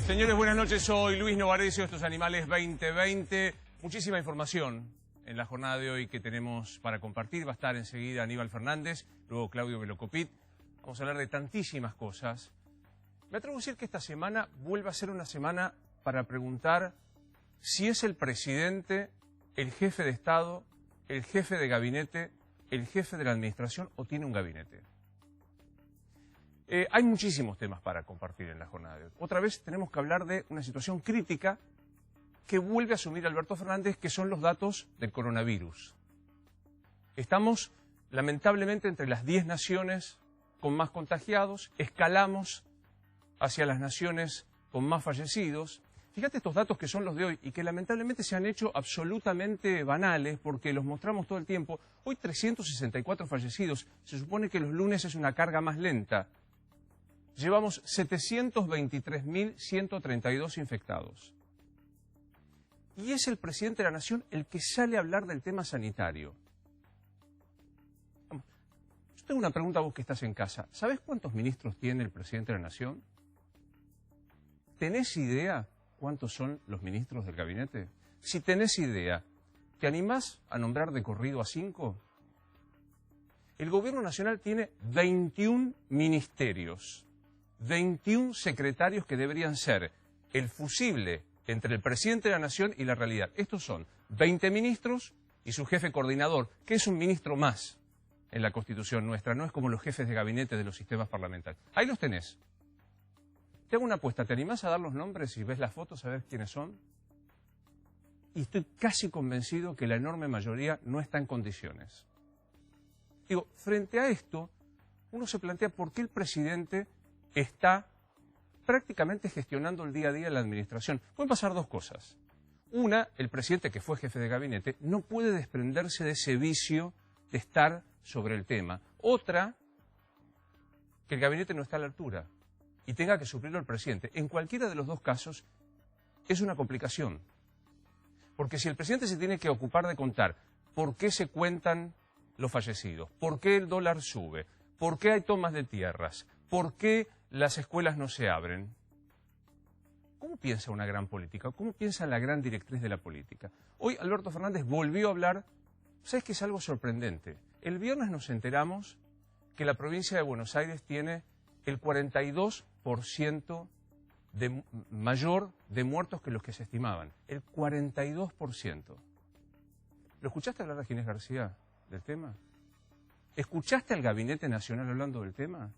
Señores, buenas noches. Soy Luis Novarecio, estos Animales 2020. Muchísima información en la jornada de hoy que tenemos para compartir. Va a estar enseguida Aníbal Fernández, luego Claudio Velocopit. Vamos a hablar de tantísimas cosas. Me atrevo a decir que esta semana vuelve a ser una semana para preguntar si es el presidente, el jefe de Estado, el jefe de gabinete, el jefe de la administración o tiene un gabinete. Hay muchísimos temas para compartir en la jornada de hoy. Otra vez tenemos que hablar de una situación crítica que vuelve a asumir Alberto Fernández, que son los datos del coronavirus. Estamos, lamentablemente, entre las 10 naciones con más contagiados, escalamos hacia las naciones con más fallecidos. Fíjate estos datos que son los de hoy y que lamentablemente se han hecho absolutamente banales porque los mostramos todo el tiempo. Hoy 364 fallecidos. Se supone que los lunes es una carga más lenta. Llevamos 723.132 infectados. Y es el presidente de la Nación el que sale a hablar del tema sanitario. Yo tengo una pregunta a vos que estás en casa. ¿Sabés cuántos ministros tiene el presidente de la Nación? ¿Tenés idea cuántos son los ministros del gabinete? Si tenés idea, ¿te animás a nombrar de corrido a 5? El gobierno nacional tiene 21 ministerios. 21 secretarios que deberían ser el fusible entre el presidente de la Nación y la realidad. Estos son 20 ministros y su jefe coordinador, que es un ministro más en la Constitución nuestra, no es como los jefes de gabinete de los sistemas parlamentarios. Ahí los tenés. Te hago una apuesta, ¿te animás a dar los nombres y ves las fotos a ver quiénes son? Y estoy casi convencido que la enorme mayoría no está en condiciones. Digo, frente a esto, uno se plantea por qué el presidente está prácticamente gestionando el día a día de la administración. Pueden pasar dos cosas. Una, el presidente, que fue jefe de gabinete, no puede desprenderse de ese vicio de estar sobre el tema. Otra, que el gabinete no está a la altura y tenga que suplirlo el presidente. En cualquiera de los dos casos es una complicación. Porque si el presidente se tiene que ocupar de contar por qué se cuentan los fallecidos, por qué el dólar sube, por qué hay tomas de tierras, por qué las escuelas no se abren, ¿cómo piensa una gran política? ¿Cómo piensa la gran directriz de la política? Hoy Alberto Fernández volvió a hablar, ¿sabes qué es algo sorprendente? El viernes nos enteramos que la provincia de Buenos Aires tiene el 42% mayor de muertos que los que se estimaban. El 42%. ¿Lo escuchaste hablar a Ginés García del tema? ¿Escuchaste al Gabinete Nacional hablando del tema?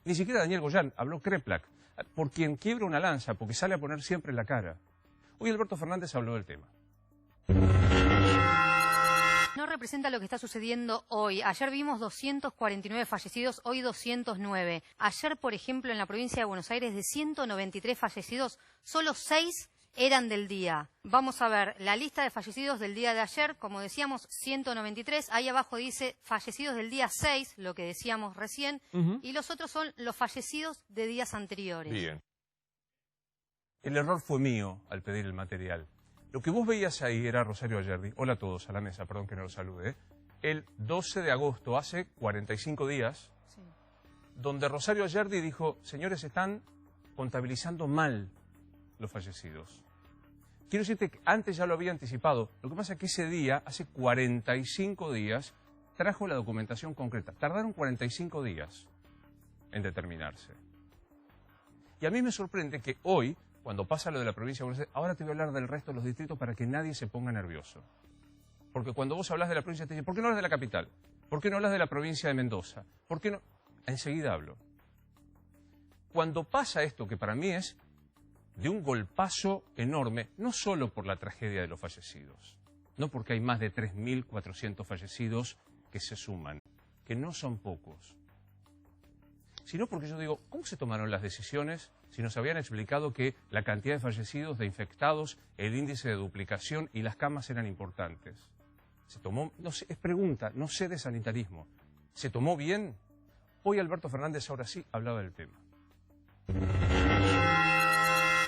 Ni siquiera Daniel Goyán, habló Kreplak, por quien quiebra una lanza, porque sale a poner siempre la cara. Hoy Alberto Fernández habló del tema. No representa lo que está sucediendo hoy. Ayer vimos 249 fallecidos, hoy 209. Ayer, por ejemplo, en la provincia de Buenos Aires, de 193 fallecidos, solo 6 eran del día. Vamos a ver la lista de fallecidos del día de ayer, como decíamos, 193. Ahí abajo dice fallecidos del día 6, lo que decíamos recién, y los otros son los fallecidos de días anteriores. Bien. El error fue mío al pedir el material. Lo que vos veías ahí era Rosario Ayerdi. Hola a todos, a la mesa, perdón que no los salude. El 12 de agosto, hace 45 días, sí, donde Rosario Ayerdi dijo, señores, están contabilizando mal los fallecidos. Quiero decirte que antes ya lo había anticipado. Lo que pasa es que ese día, hace 45 días, trajo la documentación concreta. Tardaron 45 días en determinarse. Y a mí me sorprende que hoy, cuando pasa lo de la provincia de Buenos Aires, ahora te voy a hablar del resto de los distritos para que nadie se ponga nervioso. Porque cuando vos hablas de la provincia, te dicen, ¿por qué no hablas de la capital? ¿Por qué no hablas de la provincia de Mendoza? ¿Por qué no? Enseguida hablo. Cuando pasa esto, que para mí es de un golpazo enorme, no solo por la tragedia de los fallecidos, no porque hay más de 3.400 fallecidos que se suman, que no son pocos, sino porque yo digo, ¿cómo se tomaron las decisiones si nos habían explicado que la cantidad de fallecidos, de infectados, el índice de duplicación y las camas eran importantes? Se tomó, no sé, es pregunta, no sé de sanitarismo, ¿se tomó bien? Hoy Alberto Fernández ahora sí hablaba del tema.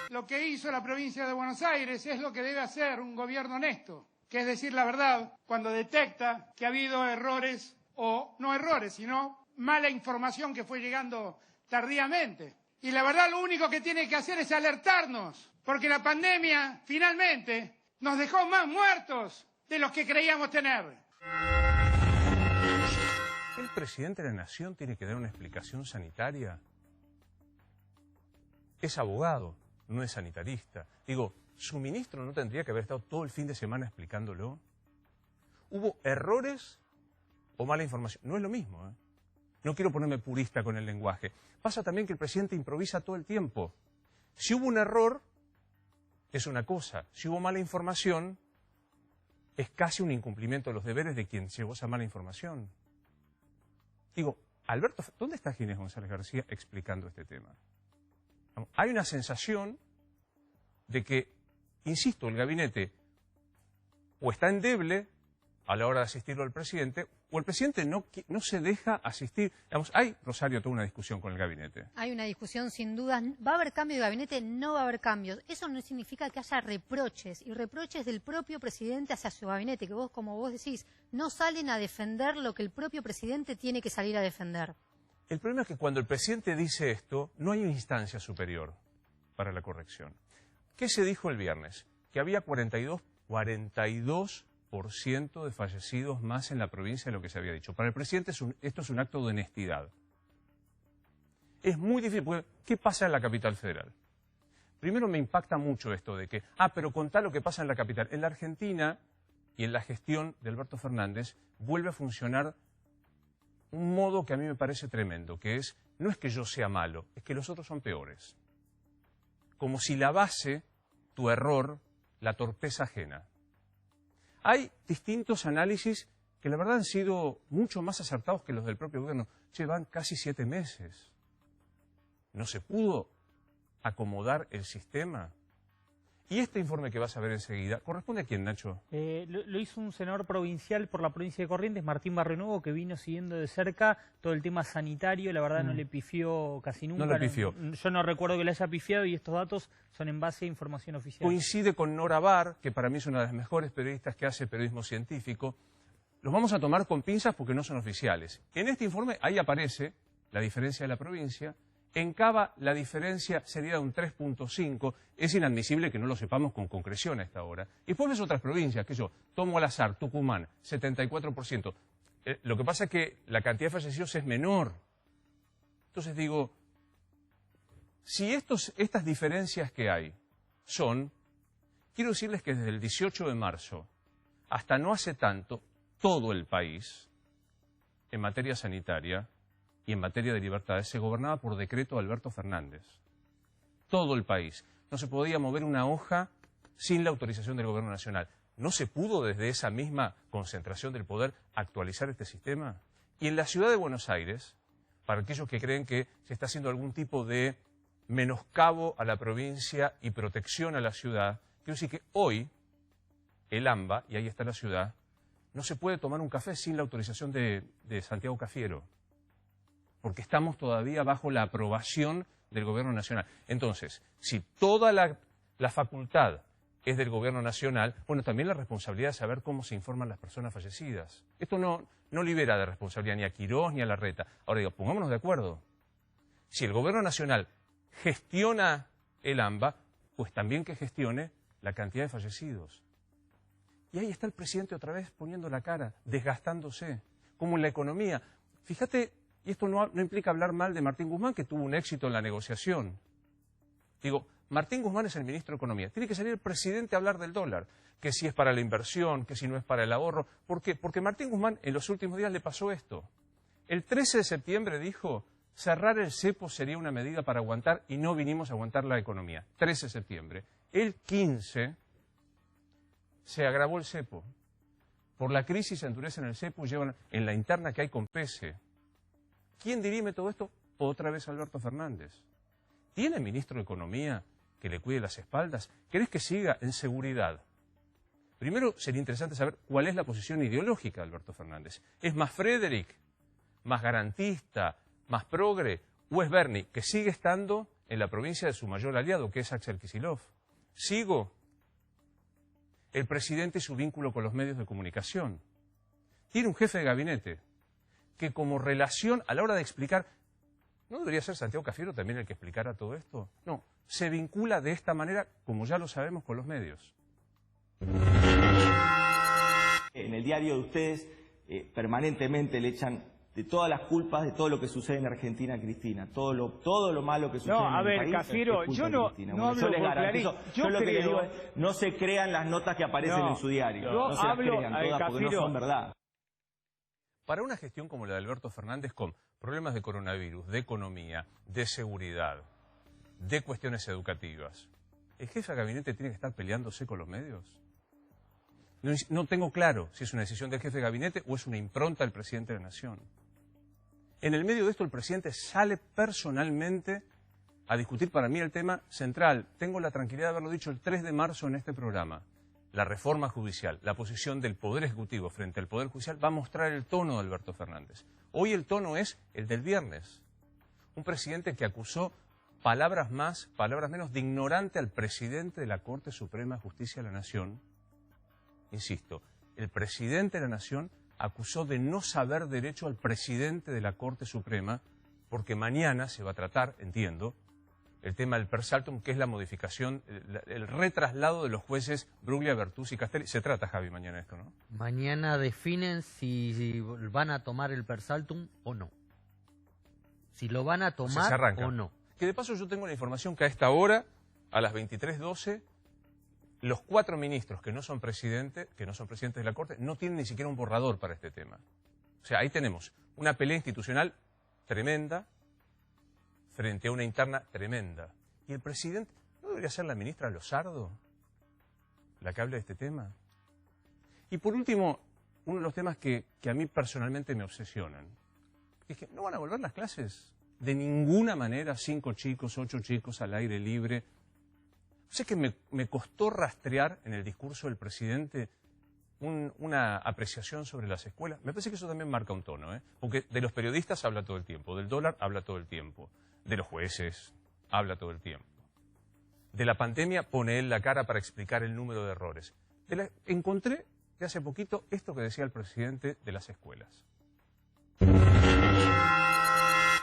Lo que hizo la provincia de Buenos Aires es lo que debe hacer un gobierno honesto, que es decir la verdad cuando detecta que ha habido errores, o no errores, sino mala información que fue llegando tardíamente. Y la verdad lo único que tiene que hacer es alertarnos, porque la pandemia finalmente nos dejó más muertos de los que creíamos tener. ¿El presidente de la Nación tiene que dar una explicación sanitaria? Es abogado, no es sanitarista. Digo, ¿su ministro no tendría que haber estado todo el fin de semana explicándolo? ¿Hubo errores o mala información? No es lo mismo, ¿eh? No quiero ponerme purista con el lenguaje. Pasa también que el presidente improvisa todo el tiempo. Si hubo un error, es una cosa. Si hubo mala información, es casi un incumplimiento de los deberes de quien llevó esa mala información. Digo, Alberto, ¿dónde está Ginés González García explicando este tema? Hay una sensación de que, insisto, el gabinete o está endeble a la hora de asistirlo al presidente, o el presidente no se deja asistir. Digamos, hay, Rosario, toda una discusión con el gabinete. Hay una discusión, sin duda. ¿Va a haber cambio de gabinete? No va a haber cambios. Eso no significa que haya reproches, y reproches del propio presidente hacia su gabinete, que vos, como vos decís, no salen a defender lo que el propio presidente tiene que salir a defender. El problema es que cuando el presidente dice esto, no hay una instancia superior para la corrección. ¿Qué se dijo el viernes? Que había 42% de fallecidos más en la provincia de lo que se había dicho. Para el presidente esto es un acto de honestidad. Es muy difícil, porque ¿qué pasa en la capital federal? Primero me impacta mucho esto de que, pero contá lo que pasa en la capital. En la Argentina y en la gestión de Alberto Fernández vuelve a funcionar un modo que a mí me parece tremendo, que es, no es que yo sea malo, es que los otros son peores. Como si la base, tu error, la torpeza ajena. Hay distintos análisis que la verdad han sido mucho más acertados que los del propio gobierno. Llevan casi 7 meses. ¿No se pudo acomodar el sistema? Y este informe que vas a ver enseguida, ¿corresponde a quién, Nacho? Lo hizo un senador provincial por la provincia de Corrientes, Martín Barrionuevo, que vino siguiendo de cerca todo el tema sanitario. La verdad no le pifió casi nunca. No le pifió. Yo no recuerdo que le haya pifiado, y estos datos son en base a información oficial. Coincide con Nora Bar, que para mí es una de las mejores periodistas que hace periodismo científico. Los vamos a tomar con pinzas porque no son oficiales. En este informe ahí aparece la diferencia de la provincia. En Cava la diferencia sería de un 3.5. Es inadmisible que no lo sepamos con concreción a esta hora. Y después ves otras provincias, que yo tomo al azar, Tucumán, 74%. Lo que pasa es que la cantidad de fallecidos es menor. Entonces digo, si estas diferencias que hay son, quiero decirles que desde el 18 de marzo hasta no hace tanto, todo el país, en materia sanitaria y en materia de libertades, se gobernaba por decreto de Alberto Fernández. Todo el país. No se podía mover una hoja sin la autorización del Gobierno Nacional. ¿No se pudo desde esa misma concentración del poder actualizar este sistema? Y en la ciudad de Buenos Aires, para aquellos que creen que se está haciendo algún tipo de menoscabo a la provincia y protección a la ciudad, quiero decir que hoy el AMBA, y ahí está la ciudad, no se puede tomar un café sin la autorización de Santiago Cafiero, porque estamos todavía bajo la aprobación del Gobierno Nacional. Entonces, si toda la facultad es del Gobierno Nacional, bueno, también la responsabilidad de saber cómo se informan las personas fallecidas. Esto no libera de responsabilidad ni a Quirós ni a Larreta. Ahora digo, pongámonos de acuerdo. Si el Gobierno Nacional gestiona el AMBA, pues también que gestione la cantidad de fallecidos. Y ahí está el presidente otra vez poniendo la cara, desgastándose, como en la economía. Fíjate, y esto no implica hablar mal de Martín Guzmán, que tuvo un éxito en la negociación. Digo, Martín Guzmán es el ministro de Economía. Tiene que salir el presidente a hablar del dólar, que si es para la inversión, que si no es para el ahorro. ¿Por qué? Porque Martín Guzmán en los últimos días le pasó esto. El 13 de septiembre dijo, cerrar el cepo sería una medida para aguantar, y no vinimos a aguantar la economía. 13 de septiembre. El 15 se agravó el cepo. Por la crisis se endurecen el cepo y llevan en la interna que hay con PESE. ¿Quién dirime todo esto? Otra vez Alberto Fernández. ¿Tiene ministro de Economía que le cuide las espaldas? ¿Querés que siga en seguridad? Primero sería interesante saber cuál es la posición ideológica de Alberto Fernández. ¿Es más Frederick, más garantista, más progre? ¿O es Bernie, que sigue estando en la provincia de su mayor aliado, que es Axel Kicillof? ¿Sigo? El presidente y su vínculo con los medios de comunicación. Tiene un jefe de gabinete que como relación a la hora de explicar ¿No debería ser Santiago Cafiero también el que explicara todo esto? No, se vincula de esta manera, como ya lo sabemos, con los medios. En el diario de ustedes permanentemente le echan de todas las culpas de todo lo que sucede en Argentina a Cristina. Todo lo malo que sucede en el país. Cafiero, yo no hablo les por garantizo, Clarín. yo lo que les digo es, no se crean las notas que aparecen en su diario. No se las crean todas porque no son verdad. Para una gestión como la de Alberto Fernández, con problemas de coronavirus, de economía, de seguridad, de cuestiones educativas, ¿el jefe de gabinete tiene que estar peleándose con los medios? No tengo claro si es una decisión del jefe de gabinete o es una impronta del presidente de la Nación. En el medio de esto, el presidente sale personalmente a discutir para mí el tema central. Tengo la tranquilidad de haberlo dicho el 3 de marzo en este programa. La reforma judicial, la posición del Poder Ejecutivo frente al Poder Judicial va a mostrar el tono de Alberto Fernández. Hoy el tono es el del viernes. Un presidente que acusó palabras más, palabras menos, de ignorante al presidente de la Corte Suprema de Justicia de la Nación. Insisto, el presidente de la Nación acusó de no saber derecho al presidente de la Corte Suprema porque mañana se va a tratar, entiendo, el tema del per saltum, que es la modificación, el retraslado de los jueces Bruglia, Bertuzzi y Castelli. Se trata, Javi, mañana esto, ¿no? Mañana definen si van a tomar el per saltum o no. Si lo van a tomar o no. Que de paso yo tengo la información que a esta hora, a las 23:12, los 4 ministros que no son presidentes de la Corte, no tienen ni siquiera un borrador para este tema. O sea, ahí tenemos una pelea institucional tremenda frente a una interna tremenda. Y el presidente, ¿no debería ser la ministra Lozardo la que hable de este tema? Y por último, uno de los temas que a mí personalmente me obsesionan, es que no van a volver las clases de ninguna manera, 5 chicos, 8 chicos al aire libre. Sé que me costó rastrear en el discurso del presidente una apreciación sobre las escuelas. Me parece que eso también marca un tono, porque de los periodistas habla todo el tiempo, del dólar habla todo el tiempo, de los jueces habla todo el tiempo. De la pandemia pone él la cara para explicar el número de errores. Encontré de hace poquito esto que decía el presidente de las escuelas.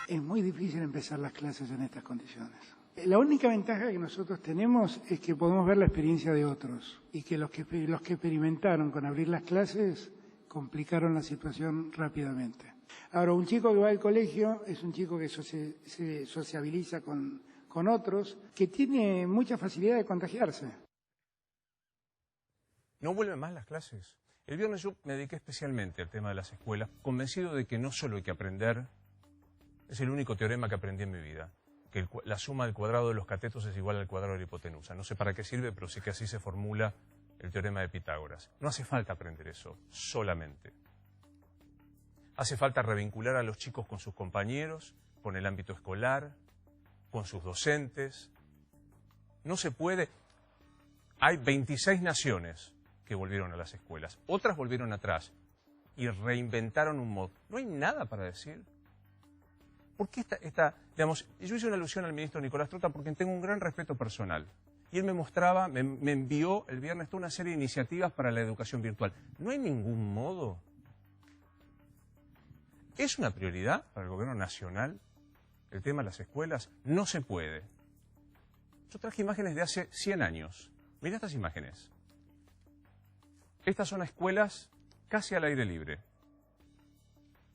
Es muy difícil empezar las clases en estas condiciones. La única ventaja que nosotros tenemos es que podemos ver la experiencia de otros y que los que experimentaron con abrir las clases complicaron la situación rápidamente. Ahora, un chico que va al colegio es un chico que se sociabiliza con otros, que tiene mucha facilidad de contagiarse. No vuelven más las clases. El viernes yo me dediqué especialmente al tema de las escuelas, convencido de que no solo hay que aprender, es el único teorema que aprendí en mi vida, que la suma del cuadrado de los catetos es igual al cuadrado de la hipotenusa. No sé para qué sirve, pero sé que así se formula el teorema de Pitágoras. No hace falta aprender eso, solamente. Hace falta revincular a los chicos con sus compañeros, con el ámbito escolar, con sus docentes. No se puede. Hay 26 naciones que volvieron a las escuelas. Otras volvieron atrás y reinventaron un modo. No hay nada para decir. ¿Por qué digamos, yo hice una alusión al ministro Nicolás Trota porque tengo un gran respeto personal. Y él me mostraba, me envió el viernes toda una serie de iniciativas para la educación virtual. No hay ningún modo. ¿Es una prioridad para el gobierno nacional el tema de las escuelas? No se puede. Yo traje imágenes de hace 100 años. Mira estas imágenes. Estas son escuelas casi al aire libre.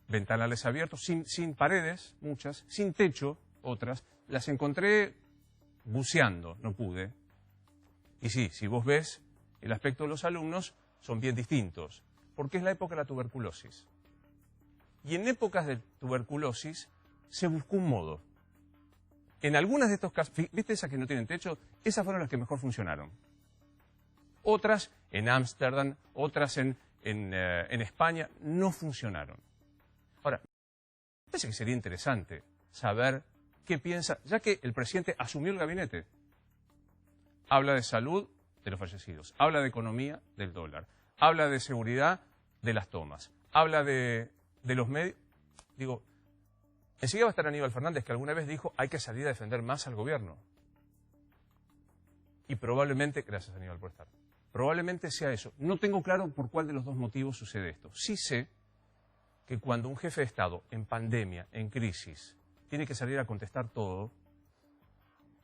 Ventanales abiertos, sin paredes, muchas, sin techo, otras. Las encontré buceando, no pude. Y sí, si vos ves el aspecto de los alumnos, son bien distintos, porque es la época de la tuberculosis. Y en épocas de tuberculosis se buscó un modo. En algunas de estos casos, ¿viste esas que no tienen techo? Esas fueron las que mejor funcionaron. Otras en Ámsterdam, otras en España, no funcionaron. Ahora, me parece que sería interesante saber qué piensa, ya que el presidente asumió el gabinete. Habla de salud de los fallecidos, habla de economía del dólar, habla de seguridad de las tomas, habla de los medios. Digo, enseguida va a estar Aníbal Fernández, que alguna vez dijo hay que salir a defender más al gobierno. Y probablemente, gracias Aníbal por estar, probablemente sea eso. No tengo claro por cuál de los dos motivos sucede esto. Sí sé que cuando un jefe de Estado en pandemia, en crisis, tiene que salir a contestar todo,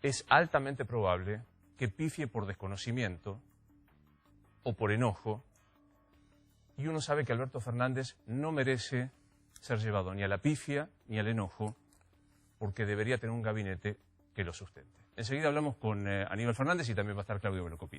es altamente probable que pifie por desconocimiento o por enojo, y uno sabe que Alberto Fernández no merece ser llevado ni a la pifia ni al enojo, porque debería tener un gabinete que lo sustente. Enseguida hablamos con Aníbal Fernández y también va a estar Claudio Velocopit.